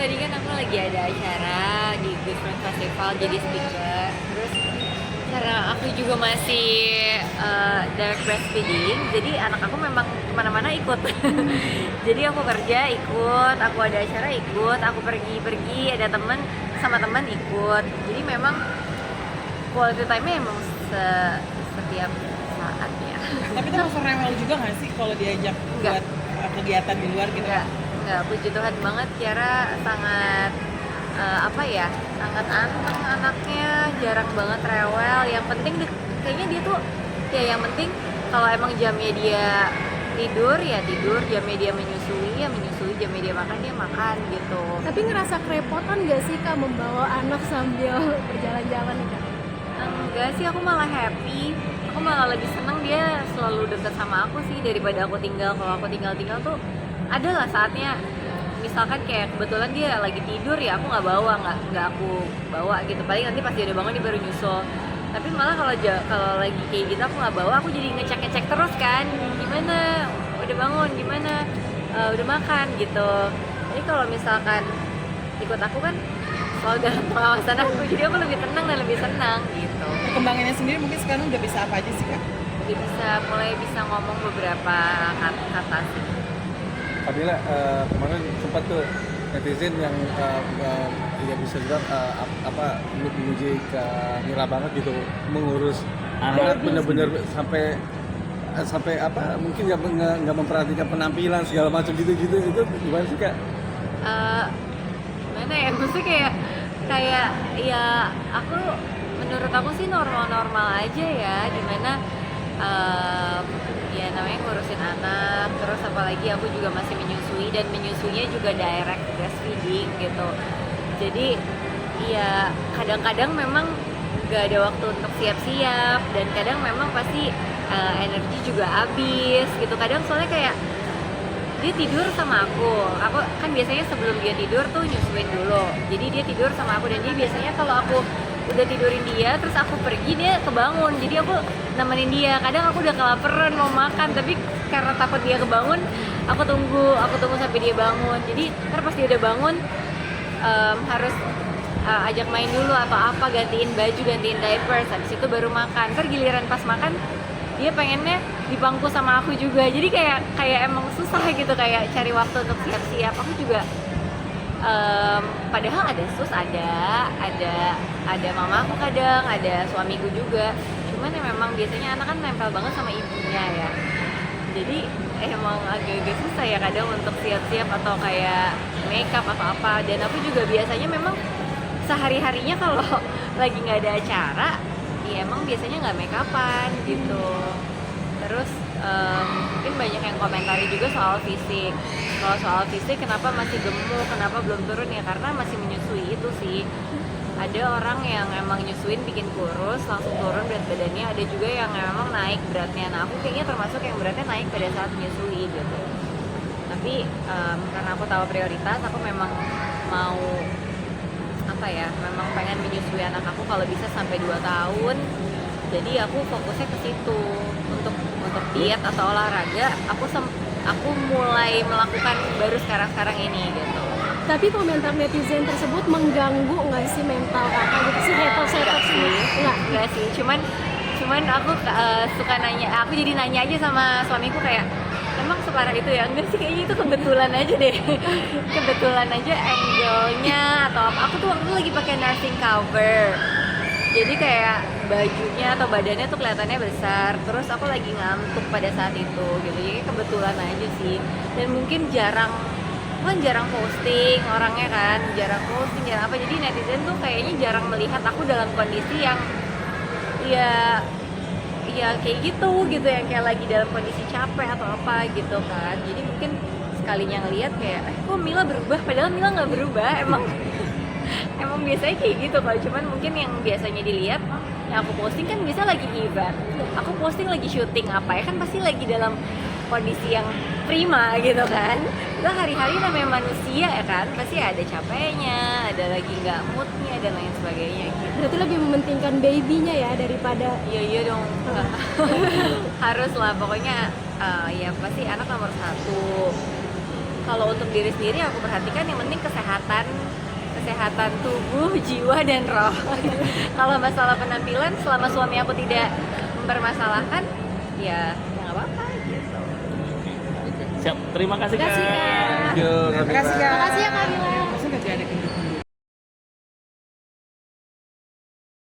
tadi kan aku lagi ada acara di Good Friends Festival jadi speaker. Terus karena aku juga masih direct breastfeeding, jadi anak aku memang kemana-mana ikut. Jadi aku kerja ikut, aku ada acara ikut, aku pergi-pergi ada temen sama temen ikut. Jadi memang quality time-nya emang setiap saat ya. Tapi termasuk rewel juga nggak sih kalau diajak Enggak. buat kegiatan di luar gitu? Enggak, puji Tuhan banget Kiara sangat sangat anteng anaknya, jarang banget rewel. Yang penting kayaknya dia tuh ya yang penting kalau emang jamnya dia tidur ya tidur, jamnya dia menyusui ya menyusui, jamnya dia makan dia makan gitu. Tapi ngerasa kerepotan gak sih Kak membawa anak sambil berjalan-jalan nih Kak? Enggak sih, aku malah happy. Aku malah lebih seneng dia selalu dekat sama aku sih daripada aku tinggal. Kalau aku tinggal tuh ada lah saatnya misalkan kayak kebetulan dia lagi tidur ya aku nggak aku bawa gitu, paling nanti pas dia udah bangun dia baru nyusul. Tapi malah kalau lagi kayak gitu aku nggak bawa, aku jadi ngecek terus kan, gimana udah bangun, gimana udah makan gitu. Jadi kalau misalkan ikut aku kan selalu dalam pengawasan aku, jadi aku lebih tenang dan lebih senang gitu. Perkembangannya sendiri mungkin sekarang udah bisa apa aja sih Kak? Mulai bisa ngomong beberapa kata sih. Fadila, kemarin sempat tuh netizen yang ya bisa juga memuji ke Mira banget gitu mengurus anak bener-bener sampai mungkin nggak memperhatikan penampilan segala macam gitu itu gimana sih Kak? Gimana ya, maksudnya kayak ya menurut aku sih normal aja ya, dimana ya namanya ngurusin anak, terus apalagi aku juga masih menyusui dan menyusuinya juga direct breastfeeding gitu. Jadi ya kadang-kadang memang gak ada waktu untuk siap-siap dan kadang memang pasti energi juga habis gitu. Kadang soalnya kayak dia tidur sama aku kan biasanya sebelum dia tidur tuh nyusuin dulu, jadi dia tidur sama aku dan dia biasanya kalau aku udah tidurin dia terus aku pergi dia kebangun, jadi aku nemenin dia. Kadang aku udah kelaparan mau makan tapi karena takut dia kebangun aku tunggu sampai dia bangun. Jadi ntar pas dia udah bangun harus ajak main dulu atau apa, gantiin baju, gantiin diapers, habis itu baru makan. Ntar giliran pas makan dia pengennya dipangku sama aku juga, jadi kayak emang susah gitu, kayak cari waktu untuk siap-siap. Aku juga padahal ada sus, ada mama aku, kadang ada suamiku juga, cuman ya memang biasanya anak kan nempel banget sama ibunya ya, jadi emang agak-agak susah ya kadang untuk siap-siap atau kayak makeup atau apa. Dan aku juga biasanya memang sehari-harinya kalau lagi nggak ada acara ya emang biasanya nggak make upan gitu. Terus mungkin banyak yang komentari juga soal fisik. Kalau soal fisik kenapa masih gemuk, kenapa belum turun, ya karena masih menyusui itu sih. Ada orang yang emang nyusuin bikin kurus langsung turun berat badannya, ada juga yang memang naik beratnya. Nah aku kayaknya termasuk yang beratnya naik pada saat menyusui gitu. Tapi karena aku tahu prioritas, aku memang mau memang pengen menyusui anak aku kalau bisa sampai 2 tahun. Jadi aku fokusnya ke situ. Untuk diet atau olahraga aku mulai melakukan baru sekarang ini gitu. Tapi komentar netizen tersebut mengganggu nggak sih mental kakak gitu sih, haters semua? Enggak sih, cuman aku suka nanya, aku jadi nanya aja sama suamiku kayak, emang separah itu ya? Enggak sih, kayaknya itu kebetulan aja deh. Kebetulan aja angle-nya atau apa. Aku tuh waktu itu lagi pakai nursing cover, jadi kayak bajunya atau badannya tuh kelihatannya besar. Terus aku lagi ngantuk pada saat itu gitu, jadi kebetulan aja sih. Dan mungkin jarang posting orangnya kan, jarang apa, jadi netizen tuh kayaknya jarang melihat aku dalam kondisi yang ya kayak gitu yang kayak lagi dalam kondisi capek atau apa gitu kan. Jadi mungkin sekalinya ngelihat kayak kok Mila berubah, padahal Mila nggak berubah, emang biasanya kayak gitu. Kalau cuman mungkin yang biasanya dilihat yang aku posting kan bisa lagi event, aku posting lagi syuting apa ya, kan pasti lagi dalam kondisi yang prima gitu kan. Kita hari-hari namanya manusia ya kan, pasti ada capeknya, ada lagi nggak moodnya dan lain sebagainya gitu. Berarti lebih mementingkan babynya ya daripada Iya dong. Harus lah pokoknya, ya pasti anak nomor 1. kalau untuk diri sendiri aku perhatikan yang penting kesehatan tubuh, jiwa dan roh. Kalau masalah penampilan, selama suami aku tidak mempermasalahkan, ya nggak apa-apa gitu. Siap, terima kasih Terima kasih, Kak. Kak. Thank you, Terima kasih, Kak.